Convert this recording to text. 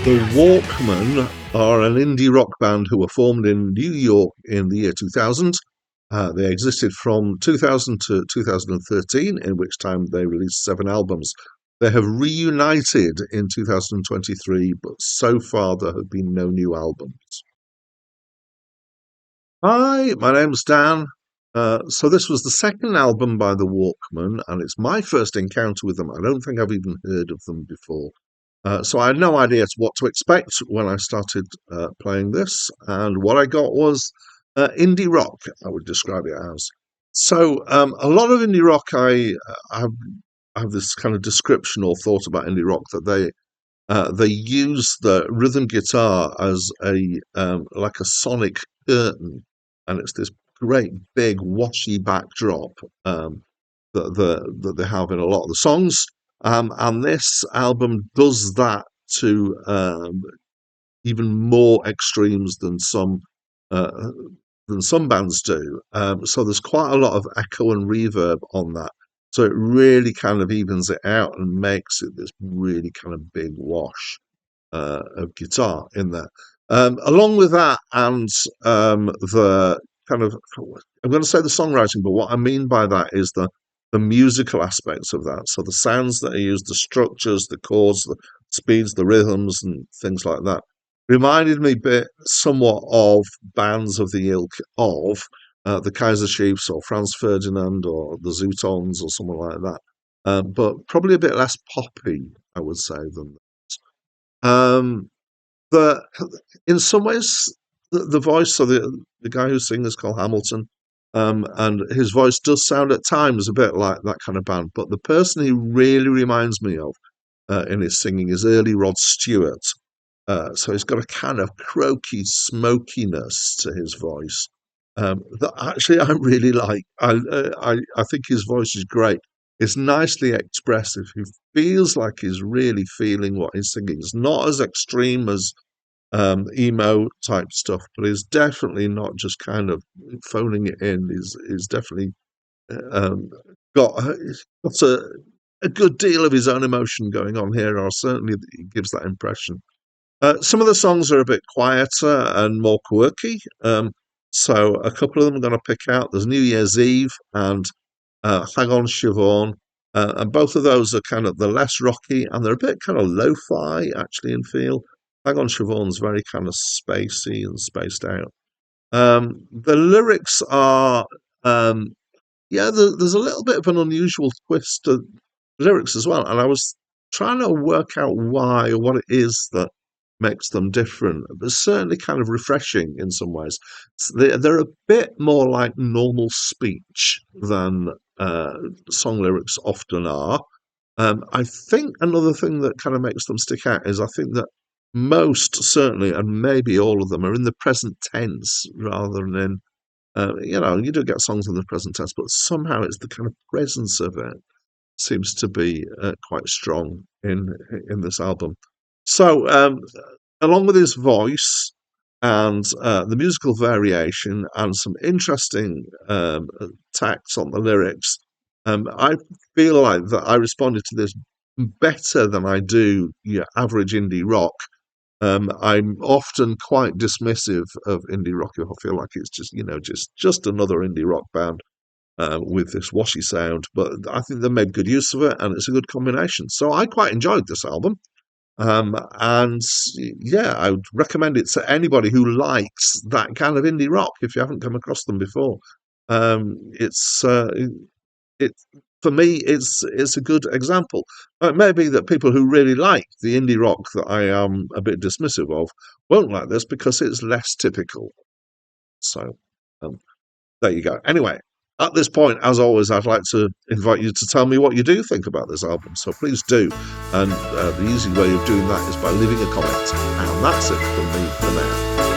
The Walkmen are an indie rock band who were formed in New York in the year 2000. They existed from 2000 to 2013, in which time they released 7 albums. They have reunited in 2023, but so far there have been no new albums. Hi, my name's Dan. So this was the second album by the Walkmen, and it's my first encounter with them. I don't think I've even heard of them before. So I had no idea what to expect when I started playing this, and what I got was indie rock, I would describe it as. So a lot of indie rock, I have this kind of description or thought about indie rock that they use the rhythm guitar as a like a sonic curtain, and it's this great big washy backdrop that they have in a lot of the songs. And this album does that to even more extremes uh, than some bands do. So there's quite a lot of echo and reverb on that. So it really kind of evens it out and makes it this really kind of big wash of guitar in there. Along with that, and the kind of, I'm going to say the songwriting, but what I mean by that is the musical aspects of that. So the sounds that are used, the structures, the chords, the speeds, the rhythms, and things like that reminded me somewhat of bands of the ilk of the Kaiser Chiefs or Franz Ferdinand or the Zootones or someone like that. But probably a bit less poppy, I would say, than that. The in some ways the voice, so the guy who sings is called Hamilton, and his voice does sound at times a bit like that kind of band. But the person he really reminds me of in his singing is early Rod Stewart. So he's got a kind of croaky smokiness to his voice that actually I really like. I think his voice is great. It's nicely expressive. He feels like he's really feeling what he's singing. It's not as extreme as emo type stuff, but he's definitely not just kind of phoning it in. He's definitely um, got a good deal of his own emotion going on here, or certainly he gives that impression. Some of the songs are a bit quieter and more quirky. So a couple of them I'm going to pick out. There's New Year's Eve and Hang On Siobhan. And both of those are kind of the less rocky, and they're a bit kind of lo-fi actually in feel. Hang On Siobhan's very kind of spacey and spaced out. The lyrics are, um, yeah, there's a little bit of an unusual twist to lyrics as well, and I was trying to work out why or what it is that makes them different. But certainly kind of refreshing in some ways. They're a bit more like normal speech than song lyrics often are. I think another thing that kind of makes them stick out is I think that most certainly, and maybe all of them, are in the present tense rather than in, you do get songs in the present tense, but somehow it's the kind of presence of it seems to be quite strong in this album. So, along with his voice and the musical variation and some interesting tacks on the lyrics, I feel like that I responded to this better than I do your average indie rock. I'm often quite dismissive of indie rock if I feel like it's just just another indie rock band with this washy sound. But I think they made good use of it, and it's a good combination. So I quite enjoyed this album. And yeah, I would recommend it to anybody who likes that kind of indie rock if you haven't come across them before. It's it For me, it's a good example. It may be that people who really like the indie rock that I am a bit dismissive of won't like this because it's less typical. So um, there you go. Anyway, at this point, as always, I'd like to invite you to tell me what you do think about this album. So please do. And the easy way of doing that is by leaving a comment. And that's it from me for now.